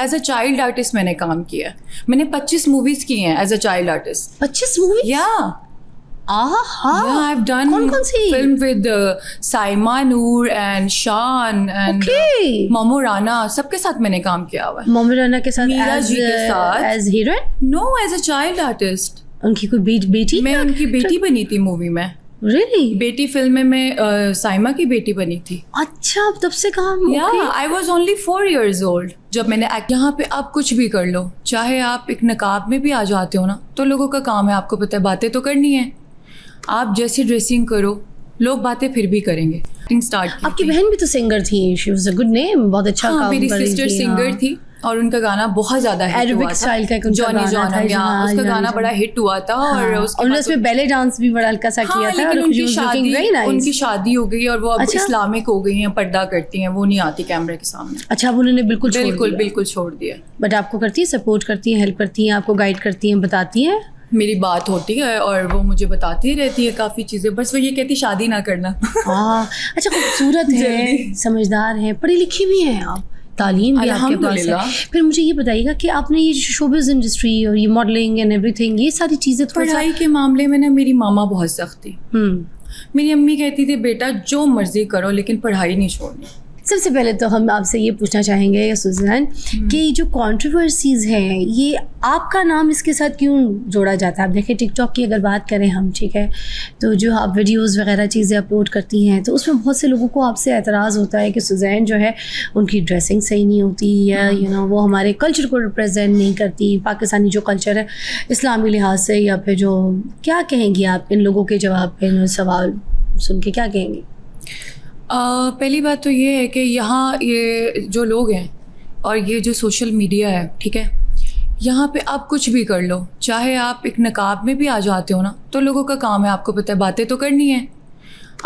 As a child artist मैंने काम किया है। मैंने 25 मूवीज़ की हैं as a child artist. 25 movie? Yeah हाँ, I've done कौन सी film with Saima Noor and शान and मोमो राना, सबके साथ मैंने काम किया हुआ है। मोमो राना के साथ मीरा जी के साथ as heroine? No, as a child artist. उनकी कोई बेटी? मैं उनकी बेटी बनी थी मूवी में। Really? बेटी फिल्म में मैं साइमा की बेटी बनी थी। अच्छा, तब से काम? या I was only 4 years old जब मैंने यहाँ पे आप कुछ भी कर लो, चाहे आप एक नकाब में भी आ जाते हो ना, तो लोगों का काम है, आपको पता है बातें तो करनी है। आप जैसी ड्रेसिंग करो, लोग बातें फिर भी करेंगे। स्टार्ट की आपकी बहन भी तो सिंगर थी, she was a good name, बहुत अच्छा काम कर रही थी। मेरी सिस्टर सिंगर थी और उनका गाना बहुत ज्यादा हिट हुआ था। स्टाइल का जॉनी जॉन, उसका गाना बड़ा हिट हुआ था। और उसमें बैले डांस भी बड़ा हल्का सा किया था। लेकिन उनकी शादी हो गई और वो अब इस्लामिक हो गई हैं, पर्दा करती हैं, वो नहीं आती कैमरे के सामने। अच्छा, अब उन्होंने बिल्कुल छोड़ दिया। बट आपको करती है, सपोर्ट करती है, हेल्प करती है, आपको गाइड करती है, बताती है? मेरी बात होती है और वो मुझे बताती रहती है काफ़ी चीज़ें, बस वो ये कहती शादी ना करना। अच्छा, खूबसूरत है, समझदार है, पढ़ी लिखी भी है आप, तालीम भी आपके पास है। फिर मुझे ये बताइएगा कि आपने ये शोबिज़ इंडस्ट्री और ये मॉडलिंग एंड एवरीथिंग, ये सारी चीज़ें पढ़ाई के मामले में ना मेरी मामा बहुत सख्त थी। मेरी अम्मी कहती थी बेटा जो मर्जी करो लेकिन पढ़ाई नहीं छोड़नी। सबसे पहले तो हम आपसे ये पूछना चाहेंगे सुज़ैन कि जो कंट्रोवर्सीज़ हैं, ये आपका नाम इसके साथ क्यों जोड़ा जाता है? आप देखें टिकटॉक की अगर बात करें हम, ठीक है, तो जो आप वीडियोस वगैरह चीज़ें अपलोड करती हैं, तो उसमें बहुत से लोगों को आपसे एतराज़ होता है कि सुज़ैन जो है उनकी ड्रेसिंग सही नहीं होती, या वो हमारे कल्चर को रिप्रेजेंट नहीं करती, पाकिस्तानी जो कल्चर है इस्लामी लिहाज से, या फिर जो क्या कहेंगी आप इन लोगों के जवाब पे, सवाल सुन के क्या कहेंगी? पहली बात तो ये है कि यहाँ ये जो लोग हैं और ये जो सोशल मीडिया है, ठीक है, यहाँ पे आप कुछ भी कर लो, चाहे आप एक नकाब में भी आ जाते हो ना, तो लोगों का काम है, आपको पता है बातें तो करनी है।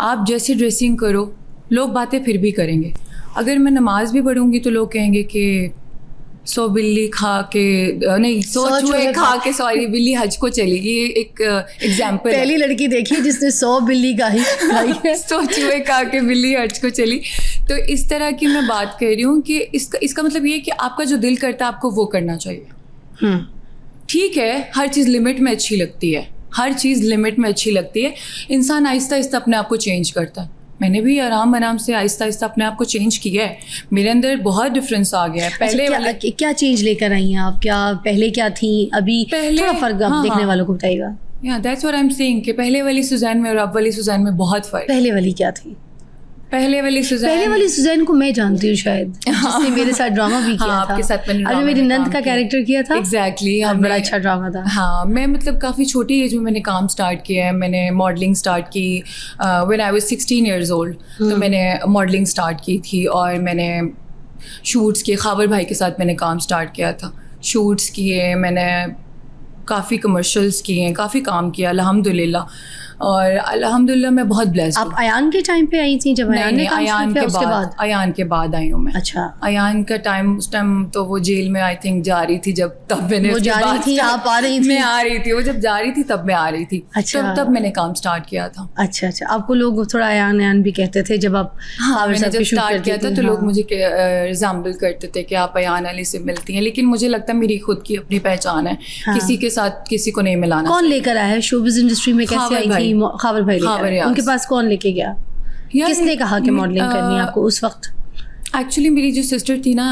आप जैसी ड्रेसिंग करो, लोग बातें फिर भी करेंगे। अगर मैं नमाज भी पढ़ूंगी तो लोग कहेंगे कि 100 बिल्ली खा के नहीं 100 चूहे खा के सॉरी बिल्ली हज को चली। ये एक एग्जाम्पल, पहली लड़की देखी जिसने 100 बिल्ली खाई है। 100 चूहे खा के बिल्ली हज को चली। तो इस तरह की मैं बात कह रही हूँ कि इसका मतलब ये है कि आपका जो दिल करता है आपको वो करना चाहिए। ठीक है, हर चीज़ लिमिट में अच्छी लगती है, हर चीज़ लिमिट में अच्छी लगती है। इंसान आहिस्ता आहिस्ता अपने आप को चेंज करता है। मैंने भी आराम आराम से आहिस्ता आहिस्ता अपने आप को चेंज किया है। मेरे अंदर बहुत डिफरेंस आ गया है। पहले क्या चेंज लेकर आई हैं आप? क्या पहले क्या थी, अभी थोड़ा फर्क आप देखने वालों को बताइएगा। That's what I am saying कि पहले वाली सुज़ैन में और अब वाली सुज़ैन में बहुत फ़र्क। पहले वाली क्या थी? पहले वाली सुज़ैन को मैं जानती हूँ शायद, जिसने मेरे साथ ड्रामा भी किया था। आपके साथ मैंने मेरी नंद का कैरेक्टर किया था। एग्जैक्टली, बड़ा अच्छा ड्रामा था। हाँ, मैं मतलब काफ़ी छोटी एज में मैंने काम स्टार्ट किया है। मैंने मॉडलिंग स्टार्ट की when I was 16 years old। तो मैंने मॉडलिंग स्टार्ट की थी और मैंने शूट्स किए। खावर भाई के साथ मैंने काम स्टार्ट किया था, शूट्स किए, मैंने काफ़ी कमर्शियल्स किए हैं, काफ़ी काम किया अल्हम्दुलिल्लाह। और अल्हम्दुलिल्लाह मैं बहुत ब्लेस्ड हूँ। आप अयान के टाइम पे आई थी? जब अयान के बाद आई हूँ मैं। अच्छा, अयान का टाइम, उस टाइम तो वो जेल में आई थिंक जा रही थी जब, तब मैंने वो जा रही थी, आप आ रही थी? मैं आ रही थी, वो जब जा रही थी तब मैं आ रही थी। अच्छा, तब मैंने काम स्टार्ट किया था। अच्छा, आपको लोग थोड़ा अयान भी कहते थे जब आप? हाँ, मैंने जब स्टार्ट किया था तो लोग मुझे रिजेंबल करते थे कि आप अयान अली से मिलती हैं, लेकिन मुझे लगता है मेरी खुद की अपनी पहचान है। किसी के साथ किसी को नहीं मिलाना। कौन लेकर आया है शोबिज़ इंडस्ट्री में? कैसे आई थी? खावर भाई। उनके पास कौन लेके गया? किसने कहा कि मॉडलिंग करनी है आपको उस वक्त? एक्चुअली मेरी जो सिस्टर थी ना,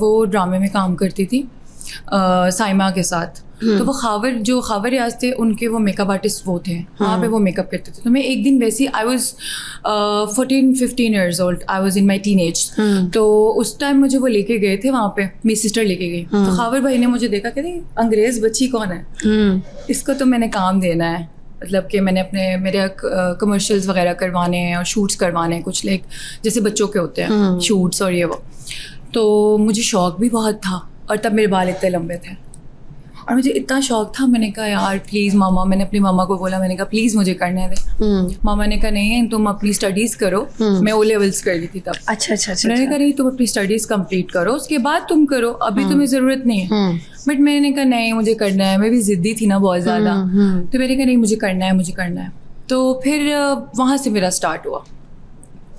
वो ड्रामे में काम करती थी साइमा के साथ। तो वो खावर रियाज थे, उनके वो मेकअप आर्टिस्ट वो थे, वहाँ पे वो मेकअप करते थे। तो मैं एक दिन वैसे I was 14-15 years old, I was in my teenage. तो उस टाइम मुझे वो लेके गए थे वहाँ पे, मेरी सिस्टर लेके गई। तो खावर भाई ने मुझे देखा, कहते अंग्रेज़ बच्ची कौन है, इसको तो मैंने काम देना है। मतलब कि मैंने मेरे कमर्शियल्स वगैरह करवाने हैं और शूट्स करवाने हैं, कुछ लाइक जैसे बच्चों के होते हैं शूट्स और ये वो। तो मुझे शौक़ भी बहुत था और तब मेरे बाल इतने लंबे थे और मुझे इतना शौक़ था। मैंने कहा यार प्लीज़ मामा, मैंने अपनी मामा को बोला, मैंने कहा प्लीज़ मुझे करने दे। मामा ने कहा नहीं, तुम अपनी स्टडीज़ करो। मैं O levels कर ली थी तब। अच्छा। मैंने कहा नहीं, तुम अपनी स्टडीज़ कंप्लीट करो, उसके बाद तुम करो, अभी तुम्हें ज़रूरत नहीं है। बट मैंने कहा नहीं, मुझे करना है। मैं भी ज़िद्दी थी ना बहुत ज़्यादा। तो मैंने कहा नहीं, मुझे करना है। तो फिर वहाँ से मेरा स्टार्ट हुआ।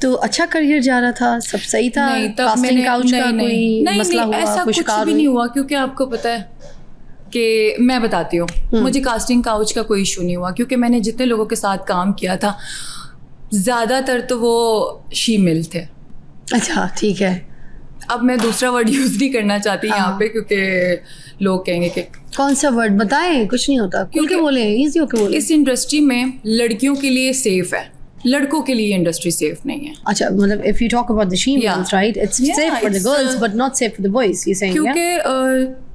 तो अच्छा करियर जा रहा था, सब सही था? नहीं, तब कास्टिंग मैंने काउच का कोई नहीं, मसला हुआ, ऐसा कोई कुछ शिकार भी हुई? नहीं हुआ, क्योंकि आपको पता है कि मैं बताती हूँ, मुझे कास्टिंग काउच का कोई इशू नहीं हुआ, क्योंकि मैंने जितने लोगों के साथ काम किया था ज़्यादातर तो वो शीमेल थे। अच्छा, ठीक है। अब मैं दूसरा वर्ड यूज़ नहीं करना चाहती यहाँ पे, क्योंकि लोग कहेंगे कि कौन सा वर्ड बताएं? कुछ नहीं होता, खुल के क्योंकि बोले, इजी होके बोले। इस इंडस्ट्री में लड़कियों के लिए सेफ है, लड़कों के लिए इंडस्ट्री सेफ नहीं है। अच्छा, मतलब if you talk about the she-males, right? It's Yeah, safe for the it's, girls, but not safe for the boys. You saying? Yeah? क्योंकि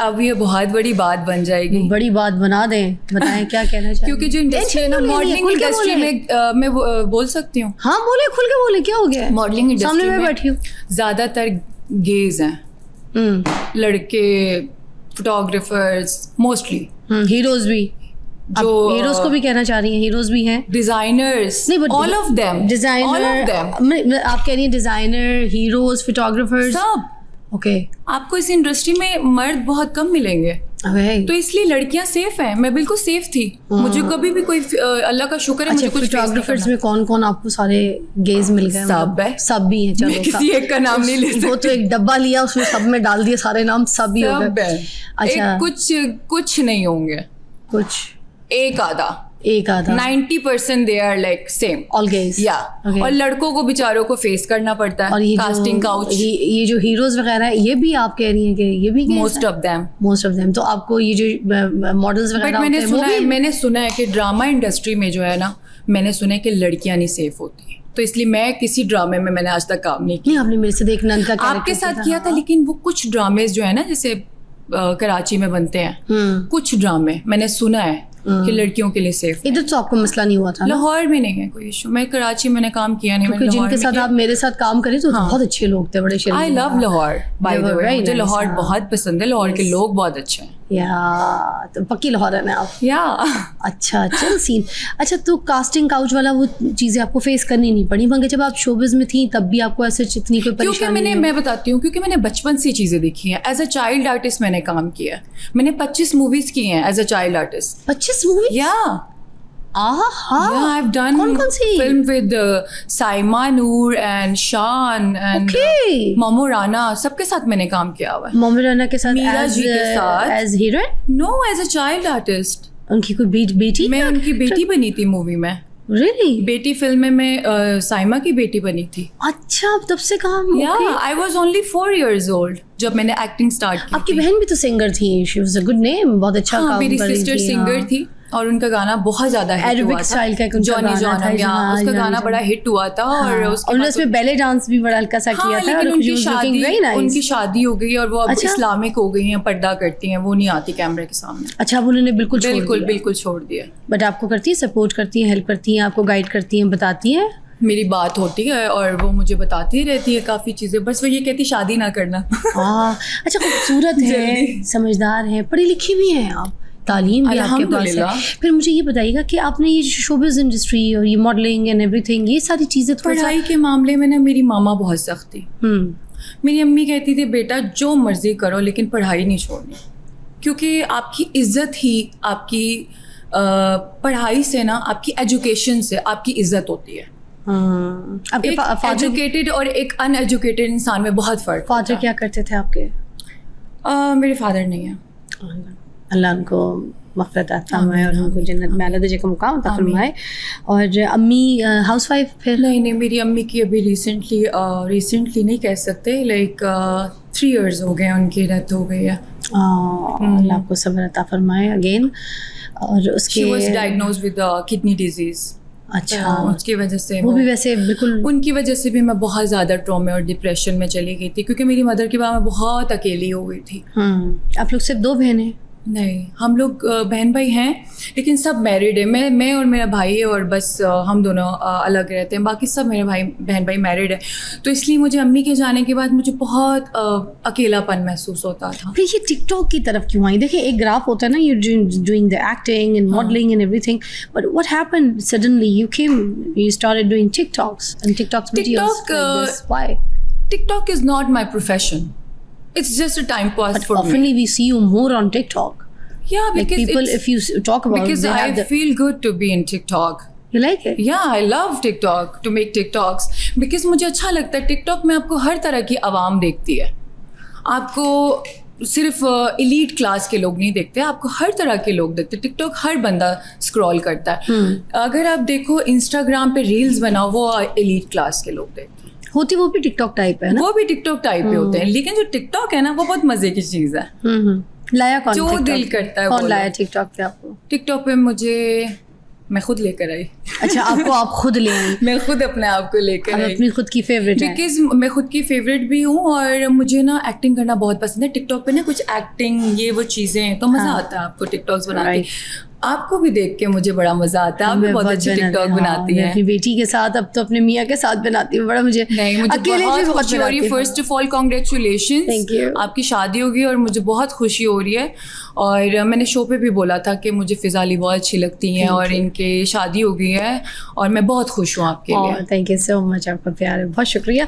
अब ये बहुत बड़ी बात बन जाएगी, बड़ी बात बना दें, बताएं क्या कहना चाहिए? क्योंकि जो इंडस्ट्री है ना, मॉडलिंग इंडस्ट्री में मैं बोल सकती हूँ, हाँ बोले, खुल के बोले, क्या हो गया? मॉडलिंग सामने इंडस्ट्री मैं में बैठी हूँ। ज़्यादातर गेज हैं, लड़के, फोटोग्राफर्स मोस्टली, हीरोज भी, जो हीरोज को भी कहना चाह रही हैं, हीरोज भी हैं, डिजाइनर्स, नहीं, but all of them, designer, आप कह रही हैं डिजाइनर, हीरोज, फोटोग्राफर्स, सब। ओके। आपको इस इंडस्ट्री में मर्द बहुत कम मिलेंगे, तो इसलिए लड़कियां सेफ हैं। मैं बिल्कुल सेफ थी, मुझे कभी भी कोई अल्लाह का शुक्र है, अच्छा, मुझे कुछ फोटोग्राफर्स में कौन कौन आपको सारे गेज मिल गए? सब है, सब भी हैं, चलो मैं किसी एक का नाम नहीं ले सकती। वो तो एक डब्बा लिया, उसमें सब में डाल दिए सारे नाम, सब ही हो सब गए। है। अच्छा, कुछ नहीं होंगे, कुछ एक आधा, 90% they are like same, all gaze, yeah Okay. और लड़कों को बेचारों को फेस करना पड़ता और है ये कास्टिंग काउच, ये जो हीरोज वगैरह है, ये भी आप कह रही हैं कि ये भी मोस्ट ऑफ देम। तो आपको ये जो मॉडल्स बट वगैरह मैंने सुना है कि ड्रामा इंडस्ट्री में जो है ना, मैंने सुना है कि लड़कियां नहीं सेफ होती, तो इसलिए मैं किसी ड्रामे में मैंने आज तक काम नहीं किया। नहीं, आपने मेरे से एक नन का आपके साथ किया था, लेकिन वो कुछ ड्रामेज जो है ना, जैसे कराची में बनते हैं कुछ ड्रामे, मैंने सुना है कि लड़कियों के लिए सेफ। इधर तो आपको मसला नहीं हुआ था ना? लाहौर में नहीं है कोई इशू, मैं कराची मैंने काम किया नहीं, क्योंकि जिनके साथ आप मेरे साथ काम करें तो बहुत अच्छे लोग थे, बड़े शरीफ। I love Lahore, by the way, मुझे लाहौर हाँ। बहुत पसंद है, लाहौर के लोग बहुत अच्छे हैं। या तो पक्की लाहौरन है आप? या अच्छा, चल सीन। अच्छा, तो कास्टिंग काउच वाला वो चीज़ें आपको फेस करनी नहीं पड़ी, मगर जब आप शोबिज में थी तब भी आपको ऐसे इतनी कोई परेशानी? क्योंकि मैं बताती हूँ, क्योंकि मैंने बचपन से चीज़ें देखी हैं। एज अ चाइल्ड आर्टिस्ट मैंने काम किया, मैंने 25 मूवीज की हैं as a child artist. 25 movie? Yeah I've done कौन सी film with Saima Noor and Shaan and Momo Rana, सबके साथ मैंने काम किया हुआ है। मोमो राना के साथ मीरा जी के साथ as heroine? No, as a child artist. उनकी कोई बेटी? मैं उनकी बेटी बनी थी मूवी में। Really? बेटी फिल्म में मैं साइमा की बेटी बनी थी। अच्छा, तब से काम? या I was only 4 years old जब मैंने एक्टिंग स्टार्ट की। आपकी बहन भी तो सिंगर थी, she was a good name, बहुत अच्छा काम कर रही थी। मेरी सिस्टर सिंगर थी और उनका गाना बहुत ज्यादा हिट हुआ था। जॉनी जॉनम, उसका गाना बड़ा हिट हुआ था। और उसमें बैले डांस भी बड़ा हल्का सा किया था। लेकिन उनकी शादी हो गई और वो अब इस्लामिक हो गई हैं, पर्दा करती हैं, वो नहीं आती कैमरे के सामने। अच्छा, अब उन्होंने बिल्कुल छोड़ दिया। बट आपको करती है, सपोर्ट करती है, हेल्प करती है, आपको गाइड करती है, बताती है? मेरी बात होती है और वो मुझे बताती रहती है काफ़ी चीज़ें, बस वो ये कहती शादी ना करना। अच्छा, खूबसूरत है, समझदार है, पढ़ी लिखी भी हैं आप, तालीम भी आपके पास है। फिर मुझे ये बताइएगा कि आपने ये शोबिज़ इंडस्ट्री और ये मॉडलिंग एंड एवरीथिंग, ये सारी चीज़ें पढ़ाई के मामले में ना मेरी मामा बहुत सख्त थी। मेरी अम्मी कहती थी बेटा जो मर्जी करो लेकिन पढ़ाई नहीं छोड़नी, क्योंकि आपकी इज्जत ही आपकी पढ़ाई से ना, आपकी एजुकेशन से आपकी इज्जत होती है। एक एजुकेटेड और एक अनएजुकेटेड इंसान में बहुत फ़र्क। फादर क्या करते थे आपके? मेरे फादर नहीं है। अल्लाह उनको मग़फ़िरत अता फरमाए और उनको जन्नत में आला दर्जे का मुकाम अता फरमाए। और अम्मी हाउसवाइफ? फिर नहीं, मेरी अम्मी की अभी रिसेंटली नहीं कह सकते, लाइक 3 years हो गए उनकी डेथ हो गई है। अल्लाह आपको सब्र अता फरमाए अगेन। और उसके She was diagnosed with kidney disease। अच्छा, उसकी वजह से वो भी वैसे बिल्कुल, उनकी वजह से भी मैं बहुत ज़्यादा ट्रॉमे और डिप्रेशन में चली गई थी, क्योंकि मेरी मदर के बाद मैं बहुत अकेली हो गई थी। आप लोग सिर्फ 2 बहनें? नहीं, हम लोग बहन भाई हैं, लेकिन सब मैरिड है। मैं और मेरा भाई है, और बस हम दोनों अलग रहते हैं, बाकी सब मेरे बहन भाई मैरिड है। तो इसलिए मुझे अम्मी के जाने के बाद मुझे बहुत अकेलापन महसूस होता था। फिर ये टिकटॉक की तरफ क्यों आई? देखिए, एक ग्राफ होता है ना, you doing the acting and modelling and everything, but what happened suddenly you started doing TikToks and TikTok videos like this? Why? TikTok is not my profession. It's just a time pass for me. Often we see you more on TikTok. Yeah, because like people, if you talk about, because I feel good to be in TikTok. You like it? Yeah I love TikTok to make TikToks because मुझे अच्छा लगता है TikTok में आपको हर तरह की आवाम देखती है, आपको सिर्फ एलीट क्लास के लोग नहीं देखते, आपको हर तरह के लोग देखते हैं। टिकटॉक हर बंदा स्क्रॉल करता है। अगर आप देखो इंस्टाग्राम पे रील्स बनाओ वो एलीट क्लास के लोग देखते हैं, होती वो भी टिकटॉक टाइप है ना? वो भी टिकटॉक टाइप पे होते हैं, लेकिन जो टिकटॉक है ना वो बहुत मजे की चीज़ है। लाया कौन जो TikTok? दिल करता है कौन वो लाया लो। टिकटॉक पे आपको? टिकटॉक पे मुझे मैं खुद लेकर आई। अच्छा, आपको आप खुद ले आई? मैं खुद अपने आप को लेकर आप आई अपनी खुद की फेवरेट है? बिकॉज मैं खुद की फेवरेट भी हूँ और मुझे ना एक्टिंग करना बहुत पसंद है। टिकटॉक पे ना कुछ एक्टिंग ये वो चीज़ें हैं तो मज़ा हाँ। आता है आपको टिकटॉक्स बना के। Right. आपको भी देख के मुझे बड़ा मज़ा आता है, आप भी बहुत अच्छे टिकटॉक बनाती मैं हैं। अपनी बेटी के साथ, अब तो अपने मियाँ के साथ बनाती हूँ। बड़ा मुझे नहीं, मुझे अकेले भी बहुत खुशी हो रही है। बनाती हूँ। First of all congratulation, Thank you. आपकी शादी होगी और मुझे बहुत खुशी हो रही है। और मैंने शो पे भी बोला था कि मुझे फिजाली बहुत अच्छी लगती हैं Thank और you. इनके शादी हो गई है और मैं बहुत खुश हूँ आपके लिए। थैंक यू सो मच, आपका प्यार है, बहुत शुक्रिया।